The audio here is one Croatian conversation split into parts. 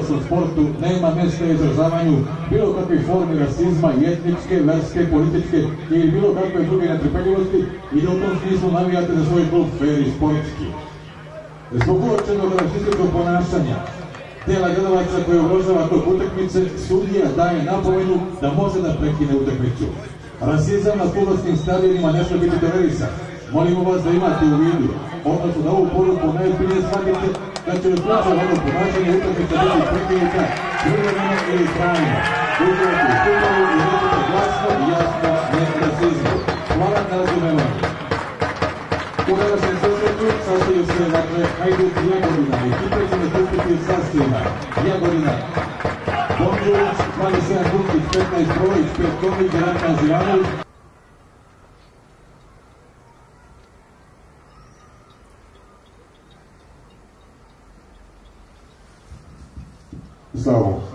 vrhunskom sportu nema mjesta izražavanju bilo kakve forme rasizma, etničke, verske, političke ili bilo kakve druge netrpeljivosti i da u tom smislu navijate za svoj klub fer i sportski. Zbog uočenog rasističkog ponašanja tela gledalaca koje ugrožava tog utakmice, sudija daje napomenu da može da prekine utakmicu. Rasizam na fudbalskim stadionima ne smije biti tolerisan. Molimo vas da imate u vidu, odnosno da ovu poruku najozbiljnije shvatite da će u slučaju ovog ponašanja utakmica biti prekinuta privremeno ili trajno. Uživajte u fudbalu i recite glasno i jasno ne rasizmu. Hvala na razumevanju. U današnjem susretu sastoji se Hajduk Jagodina. Ekipa će nastupiti u sastojima Jagodina, Bondžulić, 27 Kukić, 15 Brojić, 5 Tomić, Ratna Zivanović. Slavo.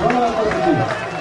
Hvala